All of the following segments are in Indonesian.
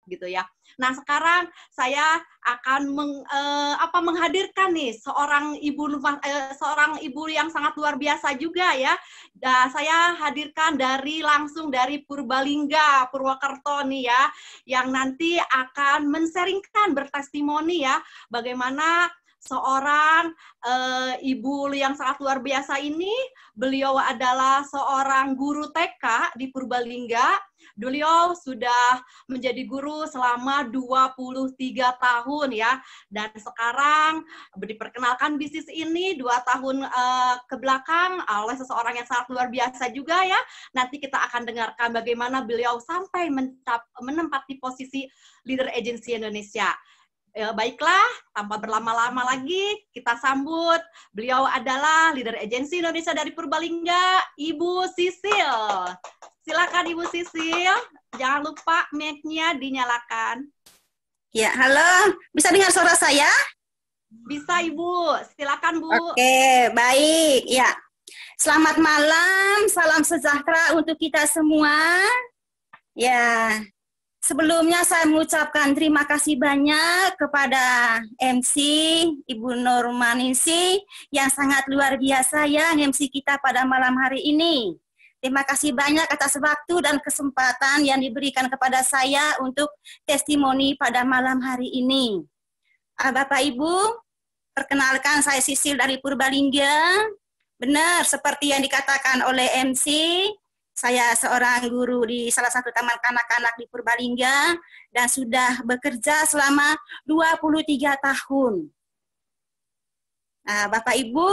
gitu ya. Nah, sekarang saya akan menghadirkan nih seorang ibu yang sangat luar biasa juga ya. Dan saya hadirkan langsung dari Purbalingga, Purwokerto nih ya, yang nanti akan men-sharingkan bertestimoni ya bagaimana seorang ibu yang sangat luar biasa ini. Beliau adalah seorang guru TK di Purbalingga. Beliau sudah menjadi guru selama 23 tahun ya. Dan sekarang diperkenalkan bisnis ini 2 tahun ke belakang oleh seseorang yang sangat luar biasa juga ya. Nanti kita akan dengarkan bagaimana beliau sampai menempati posisi leader agency Indonesia. Baiklah, tanpa berlama-lama lagi, kita sambut. Beliau adalah leader agensi Indonesia dari Purbalingga, Ibu Sisil. Silakan Ibu Sisil, jangan lupa mic-nya dinyalakan. Ya, halo. Bisa dengar suara saya? Bisa Ibu, silakan Bu. Oke, baik. Ya, selamat malam, salam sejahtera untuk kita semua. Ya, sebelumnya saya mengucapkan terima kasih banyak kepada MC Ibu Nurmaningsih yang sangat luar biasa ya MC kita pada malam hari ini. Terima kasih banyak atas waktu dan kesempatan yang diberikan kepada saya untuk testimoni pada malam hari ini. Bapak Ibu, perkenalkan saya Sisil dari Purbalingga. Benar seperti yang dikatakan oleh MC. Saya seorang guru di salah satu taman kanak-kanak di Purbalingga dan sudah bekerja selama 23 tahun. Nah, Bapak Ibu,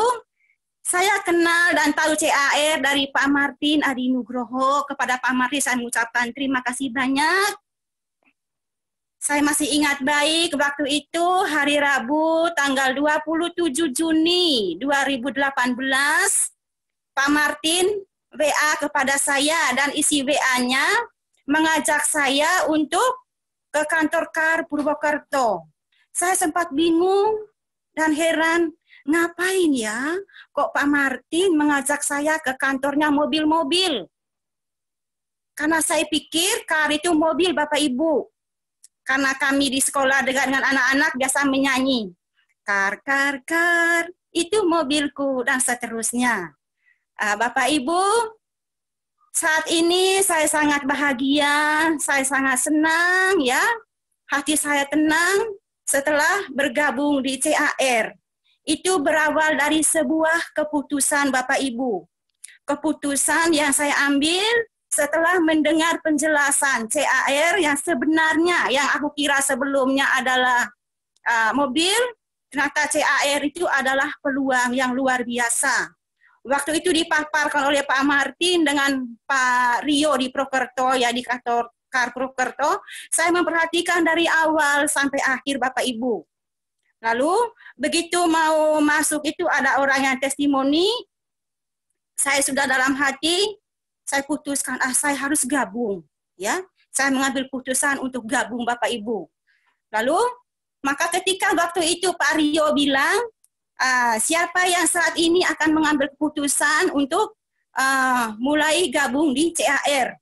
saya kenal dan tahu CAR dari Pak Martin Adi Nugroho. Kepada Pak Martin saya mengucapkan terima kasih banyak. Saya masih ingat baik waktu itu hari Rabu tanggal 27 Juni 2018, Pak Martin WA kepada saya dan isi WA-nya mengajak saya untuk ke kantor KAR Purwokerto. Saya sempat bingung dan heran, ngapain ya kok Pak Martin mengajak saya ke kantornya mobil-mobil? Karena saya pikir KAR itu mobil Bapak Ibu. Karena kami di sekolah dengan anak-anak biasa menyanyi, KAR, KAR, KAR, itu mobilku, dan seterusnya. Bapak Ibu, saat ini saya sangat bahagia, saya sangat senang ya, hati saya tenang setelah bergabung di CAR. Itu berawal dari sebuah keputusan Bapak Ibu. Keputusan yang saya ambil setelah mendengar penjelasan CAR yang sebenarnya yang aku kira sebelumnya adalah mobil, ternyata CAR itu adalah peluang yang luar biasa. Waktu itu dipaparkan oleh Pak Martin dengan Pak Rio di Purwokerto, ya di kantor KAR Purwokerto, saya memperhatikan dari awal sampai akhir Bapak Ibu. Lalu begitu mau masuk itu ada orang yang testimoni, saya sudah dalam hati, saya putuskan, saya harus gabung. Ya, saya mengambil putusan untuk gabung Bapak Ibu. Lalu, maka ketika waktu itu Pak Rio bilang, siapa yang saat ini akan mengambil keputusan untuk mulai gabung di CAR.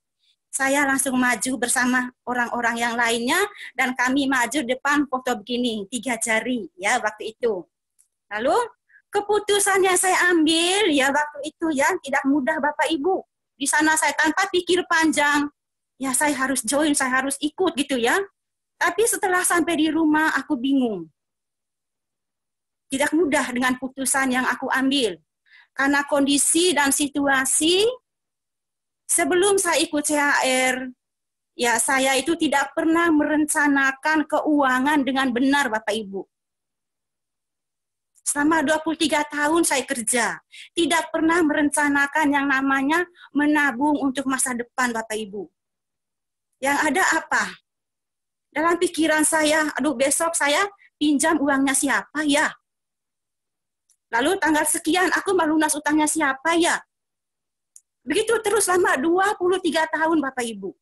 Saya langsung maju bersama orang-orang yang lainnya dan kami maju depan foto begini, 3 jari ya waktu itu. Lalu keputusan yang saya ambil ya waktu itu ya tidak mudah Bapak Ibu. Di sana saya tanpa pikir panjang, ya saya harus join, saya harus ikut gitu ya. Tapi setelah sampai di rumah aku bingung. Tidak mudah dengan putusan yang aku ambil. Karena kondisi dan situasi sebelum saya ikut CAR, ya saya itu tidak pernah merencanakan keuangan dengan benar Bapak Ibu. Selama 23 tahun saya kerja, tidak pernah merencanakan yang namanya menabung untuk masa depan Bapak Ibu. Yang ada apa? Dalam pikiran saya, aduh besok saya pinjam uangnya siapa ya? Lalu tanggal sekian aku melunas utangnya siapa ya? Begitu terus selama 23 tahun Bapak Ibu.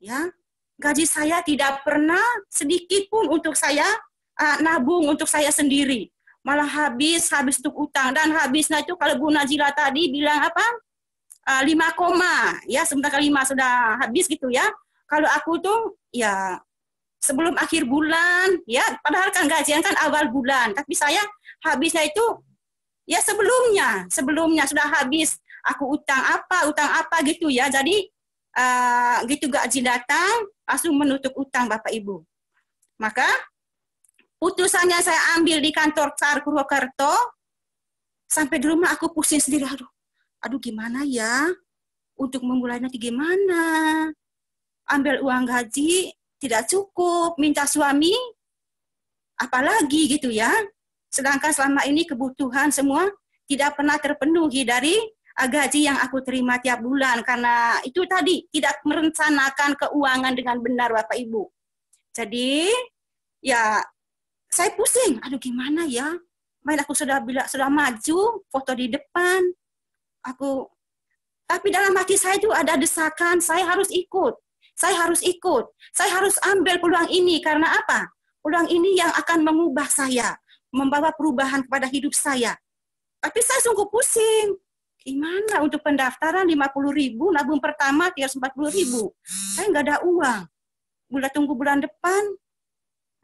Ya, gaji saya tidak pernah sedikit pun untuk saya nabung untuk saya sendiri. Malah habis untuk utang dan habisnya itu kalau Bu Najila tadi bilang apa? 5 koma ya, sebentar 5 sudah habis gitu ya. Kalau aku tuh ya sebelum akhir bulan, ya, padahal kan gajian kan awal bulan, tapi saya habisnya itu ya sebelumnya sudah habis, aku utang apa gitu ya, jadi gitu gaji datang langsung menutup utang Bapak Ibu. Maka putusannya saya ambil di kantor SAR Purwokerto, sampai di rumah aku pusing sendiri, aduh gimana ya, untuk memulai nanti gimana, ambil uang gaji tidak cukup, minta suami, apalagi gitu ya. Sedangkan selama ini kebutuhan semua tidak pernah terpenuhi dari gaji yang aku terima tiap bulan. Karena itu tadi, tidak merencanakan keuangan dengan benar Bapak Ibu. Jadi, ya saya pusing, aduh gimana ya. Main aku sudah maju, foto di depan, tapi dalam hati saya itu ada desakan, saya harus ikut. Saya harus ambil peluang ini. Karena apa? Peluang ini yang akan mengubah saya, membawa perubahan kepada hidup saya. Tapi saya sungguh pusing. Gimana untuk pendaftaran 50.000, nabung pertama 340.000. Saya nggak ada uang. Tunggu bulan depan.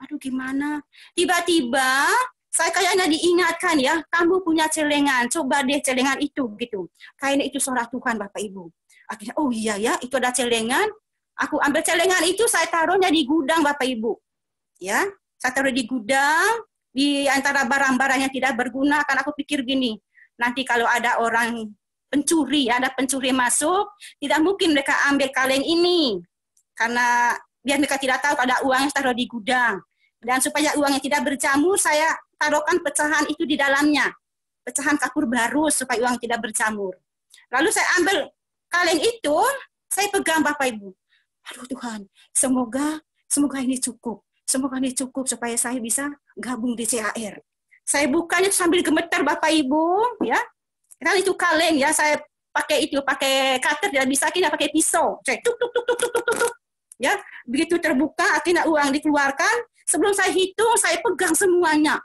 Aduh gimana? Tiba-tiba saya kayaknya diingatkan ya, kamu punya celengan, coba deh celengan itu gitu. Kayaknya itu suara Tuhan Bapak Ibu. Akhirnya, oh iya ya, itu ada celengan. Aku ambil celengan itu, saya taruhnya di gudang Bapak Ibu. Ya, saya taruh di gudang, di antara barang-barang yang tidak berguna, kan aku pikir gini, nanti kalau ada orang pencuri, ada pencuri masuk, tidak mungkin mereka ambil kaleng ini. Karena biar mereka tidak tahu ada uang yang taruh di gudang. Dan supaya uangnya tidak berjamur, saya taruhkan pecahan itu di dalamnya. Pecahan kapur baru supaya uang tidak berjamur. Lalu saya ambil kaleng itu, saya pegang Bapak Ibu. Aduh Tuhan, semoga ini cukup. Semoga ini cukup supaya saya bisa gabung di CAR. Saya bukanya sambil gemeter Bapak Ibu, ya. Karena itu kaleng ya, saya pakai cutter, tidak bisa kita pakai pisau. Saya tuk. Ya, begitu terbuka, akhirnya uang dikeluarkan. Sebelum saya hitung, saya pegang semuanya.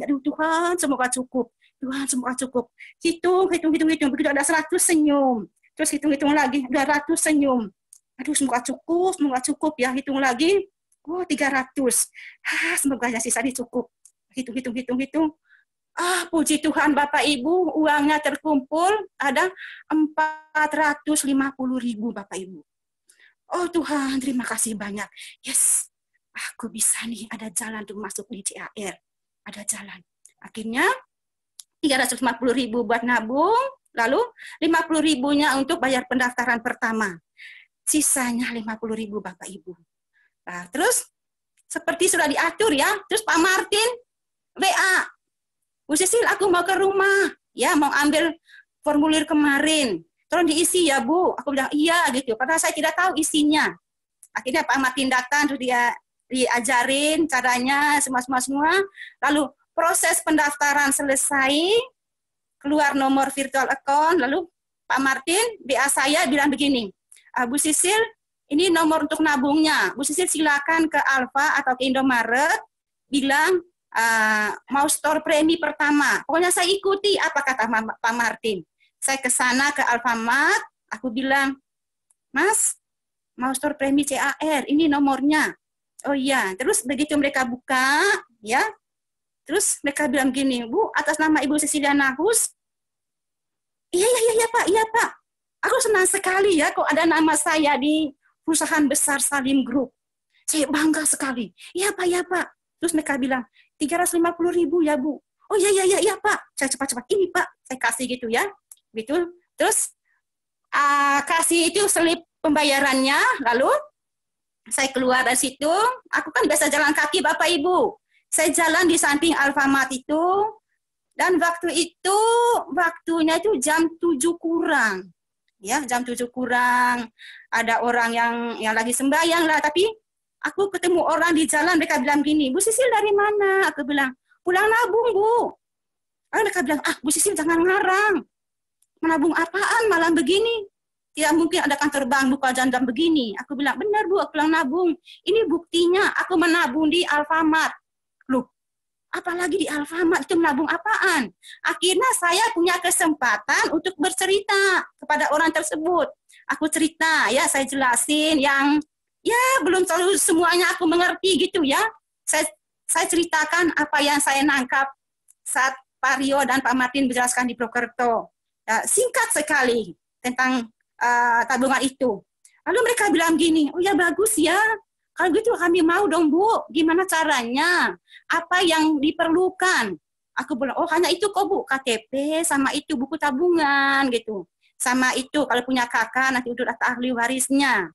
Aduh Tuhan, semoga cukup. Tuhan, semoga cukup. Hitung. Begitu ada 100 senyum. Terus hitung lagi, 200 senyum. Aduh, semoga cukup ya. Hitung lagi, 300. Semoga ya sisa cukup. Hitung. Puji Tuhan Bapak Ibu, uangnya terkumpul ada 450.000 Bapak Ibu. Oh Tuhan, terima kasih banyak. Yes, aku bisa nih, ada jalan untuk masuk di CAR. Ada jalan. Akhirnya 350.000 buat nabung, lalu 50.000-nya untuk bayar pendaftaran pertama. Sisanya 50.000 Bapak Ibu. Nah, terus seperti sudah diatur ya, terus Pak Martin WA, Bu Sisil, aku mau ke rumah, ya mau ambil formulir kemarin, tolong diisi ya Bu. Aku bilang iya gitu, padahal saya tidak tahu isinya. Akhirnya Pak Martin datang, terus dia diajarin caranya semua. Lalu proses pendaftaran selesai, keluar nomor virtual account, lalu Pak Martin WA saya bilang begini, Bu Sisil, ini nomor untuk nabungnya. Bu Sisil silakan ke Alfa atau ke Indomaret, bilang mau store premi pertama. Pokoknya saya ikuti apa kata Pak Martin. Saya ke sana ke Alfamart, aku bilang, Mas, mau store premi CAR, ini nomornya. Oh iya, terus begitu mereka buka, ya, terus mereka bilang gini, Bu, atas nama Ibu Cecilia Nahus, iya Pak. Aku senang sekali ya kok ada nama saya di perusahaan besar Salim Group. Saya bangga sekali. Iya Pak. Terus mereka bilang, 350.000 ya Bu. Oh iya Pak. Saya cepat-cepat, ini Pak. Saya kasih gitu ya. Gitu. Terus kasih itu selip pembayarannya. Lalu saya keluar dari situ. Aku kan biasa jalan kaki Bapak Ibu. Saya jalan di samping Alfamart itu. Dan waktunya itu jam 7 kurang. Ya, jam 7 kurang. Ada orang yang lagi sembahyang lah. Tapi aku ketemu orang di jalan, mereka bilang gini, Bu Sisil dari mana? Aku bilang, pulang nabung Bu. Lalu mereka bilang, Bu Sisil jangan ngarang. Menabung apaan malam begini? Tidak mungkin ada kantor bank buka jam begini. Aku bilang, benar Bu, aku pulang nabung. Ini buktinya, aku menabung di Alfamart. Loh, apalagi di Alfamart itu menabung apaan? Akhirnya saya punya kesempatan untuk bercerita kepada orang tersebut. Aku cerita, ya saya jelasin yang ya belum terlalu semuanya aku mengerti gitu ya. Saya ceritakan apa yang saya nangkap saat Pak Rio dan Pak Martin menjelaskan di Prokerto. Ya, singkat sekali tentang tabungan itu. Lalu mereka bilang gini, oh ya bagus ya, kalau gitu kami mau dong Bu, gimana caranya? Apa yang diperlukan? Aku bilang, oh hanya itu kok Bu, KTP sama itu buku tabungan gitu. Sama itu kalau punya kakak nanti udah data ahli warisnya.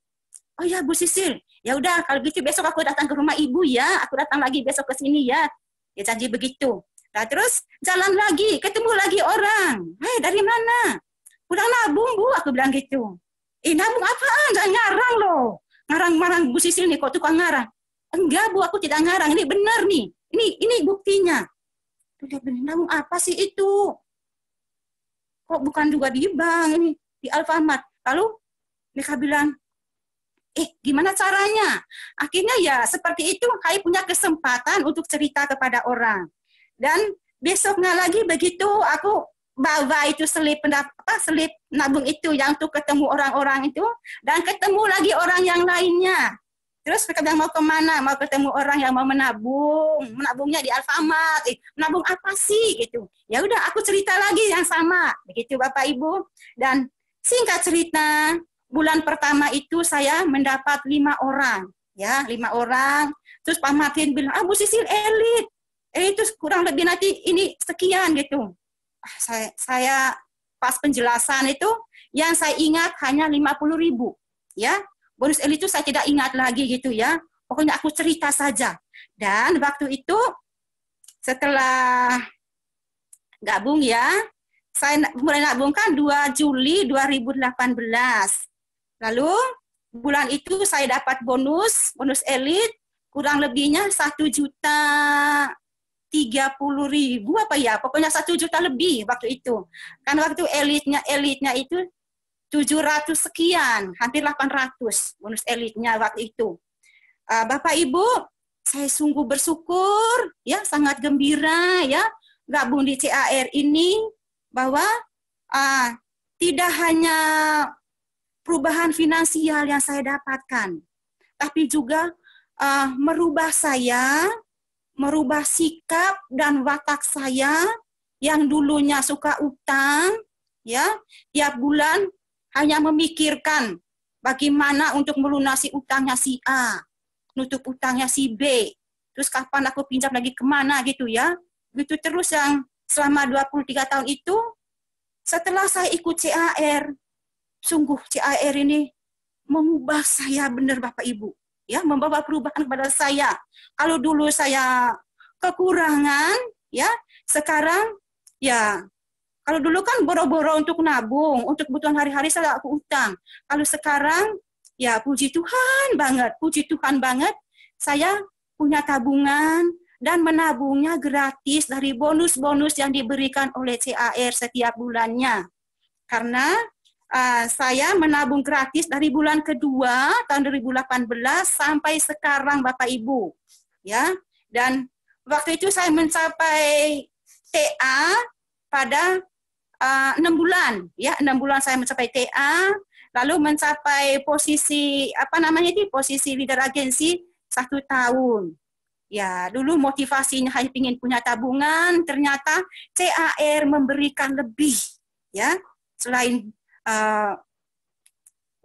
Oh ya Bu Sisil, ya udah kalau gitu besok aku datang ke rumah Ibu ya, aku datang lagi besok ke sini ya. Dia janji begitu. Nah terus jalan lagi, ketemu lagi orang. Hei dari mana? Pulang nabung Bu, aku bilang gitu. Nabung apaan? Jangan ngarang loh. Ngarang-ngarang Bu Sisil nih, kok tukang ngarang. Enggak Bu, aku tidak ngarang. Ini benar nih. Ini buktinya. Dia bilang, nabung apa sih itu? Kok bukan juga di bank, ini di Alfamart. Lalu mereka bilang, gimana caranya? Akhirnya ya seperti itu, saya punya kesempatan untuk cerita kepada orang. Dan besoknya lagi begitu aku bawa itu selip nabung itu yang untuk ketemu orang-orang itu, dan ketemu lagi orang yang lainnya. Terus mereka bilang mau kemana? Mau ketemu orang yang mau menabung, menabungnya di Alfamart. Menabung apa sih gitu? Ya udah aku cerita lagi yang sama, begitu Bapak Ibu. Dan singkat cerita, bulan pertama itu saya mendapat 5 orang, ya 5 orang. Terus Pak Martin bilang, Bu Sisil elit, itu kurang lebih nanti ini sekian gitu. Saya pas penjelasan itu yang saya ingat hanya 50.000 ya. Bonus elit itu saya tidak ingat lagi gitu ya. Pokoknya aku cerita saja. Dan waktu itu setelah gabung ya, saya mulai nabungkan 2 Juli 2018. Lalu bulan itu saya dapat bonus elit kurang lebihnya 1.030.000 apa ya, pokoknya 1 juta lebih waktu itu. Kan waktu elitnya itu 700 sekian, hampir 800 bonus elitnya waktu itu. Bapak Ibu, saya sungguh bersyukur ya, sangat gembira ya gabung di CAR ini, bahwa tidak hanya perubahan finansial yang saya dapatkan, tapi juga merubah saya, merubah sikap dan watak saya yang dulunya suka utang, ya tiap bulan hanya memikirkan bagaimana untuk melunasi utangnya si A, nutup utangnya si B, terus kapan aku pinjam lagi kemana gitu ya, gitu terus yang selama 23 tahun itu. Setelah saya ikut CAR, sungguh CAR ini mengubah saya benar Bapak Ibu. Ya, membawa perubahan kepada saya. Kalau dulu saya kekurangan, ya, sekarang ya kalau dulu kan boro-boro untuk nabung, untuk kebutuhan hari-hari saya aku utang. Kalau sekarang ya puji Tuhan banget, saya punya tabungan dan menabungnya gratis dari bonus-bonus yang diberikan oleh CAR setiap bulannya. Karena saya menabung gratis dari bulan kedua tahun 2018 sampai sekarang Bapak Ibu, ya. Dan waktu itu saya mencapai TA pada 6 bulan, ya 6 bulan saya mencapai TA, lalu mencapai posisi posisi leader agensi 1 tahun. Ya, dulu motivasinya hanya ingin punya tabungan, ternyata CAR memberikan lebih, ya. Selain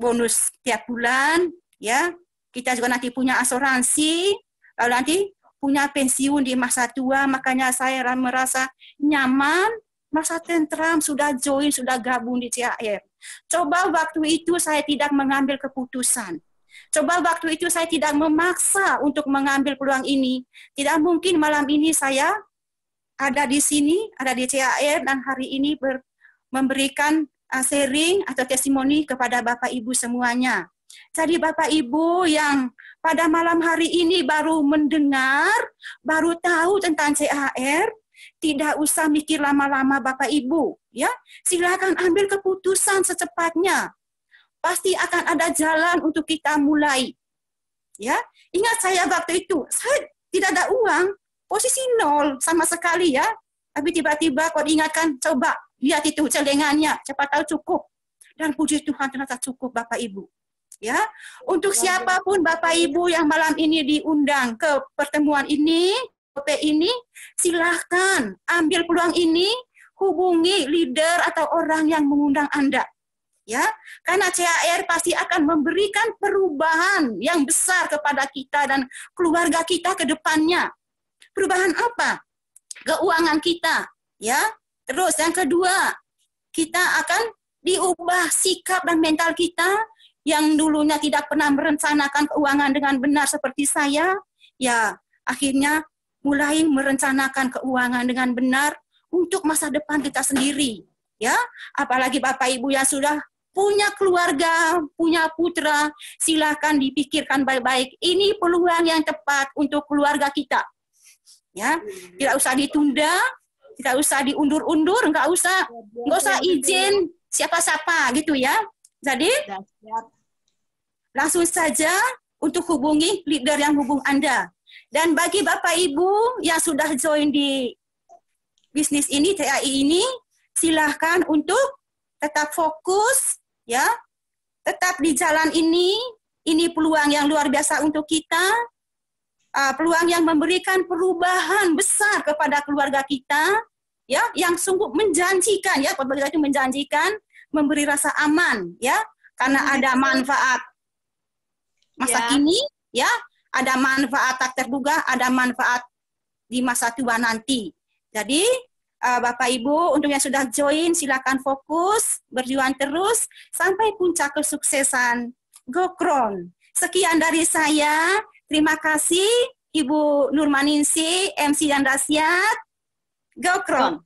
bonus tiap bulan, ya, kita juga nanti punya asuransi, lalu nanti punya pensiun di masa tua, makanya saya merasa nyaman, merasa tentram, sudah gabung di CAR. Coba waktu itu saya tidak mengambil keputusan. Coba waktu itu saya tidak memaksa untuk mengambil peluang ini. Tidak mungkin malam ini saya ada di sini, ada di CAR, dan hari ini memberikan sharing atau testimoni kepada Bapak Ibu semuanya. Jadi Bapak Ibu yang pada malam hari ini baru mendengar, baru tahu tentang CAR, tidak usah mikir lama-lama Bapak Ibu, ya. Silakan ambil keputusan secepatnya. Pasti akan ada jalan untuk kita mulai. Ya, ingat saya waktu itu, saya tidak ada uang, posisi 0 sama sekali ya. Tapi tiba-tiba kau diingatkan, coba lihat itu celengannya, siapa tahu cukup. Dan puji Tuhan ternyata cukup Bapak Ibu. Ya, untuk siapapun Bapak Ibu yang malam ini diundang ke pertemuan ini, silahkan ambil peluang ini, hubungi leader atau orang yang mengundang Anda. Ya, karena CHR pasti akan memberikan perubahan yang besar kepada kita dan keluarga kita ke depannya. Perubahan apa? Keuangan kita, ya. Terus yang kedua, kita akan diubah sikap dan mental kita yang dulunya tidak pernah merencanakan keuangan dengan benar seperti saya, ya akhirnya mulai merencanakan keuangan dengan benar untuk masa depan kita sendiri. Ya, apalagi Bapak Ibu yang sudah punya keluarga, punya putra, silakan dipikirkan baik-baik. Ini peluang yang tepat untuk keluarga kita. Ya, tidak usah ditunda, tidak usah diundur-undur, nggak usah izin siapa-siapa gitu ya. Jadi langsung saja untuk hubungi leader yang hubung Anda. Dan bagi Bapak Ibu yang sudah join di bisnis ini, TAI ini, silahkan untuk tetap fokus, ya, tetap di jalan ini. Ini peluang yang luar biasa untuk kita, peluang yang memberikan perubahan besar kepada keluarga kita, ya, yang sungguh menjanjikan, ya, apabila itu menjanjikan, memberi rasa aman, ya, karena ada manfaat masa kini, ya, ada manfaat tak terduga, ada manfaat di masa tua nanti. Jadi Bapak Ibu untuk yang sudah join silakan fokus, berjuang terus sampai puncak kesuksesan. Gokron. Sekian dari saya. Terima kasih Ibu Nurmaningsih, MC dan Dasyat. Gokron.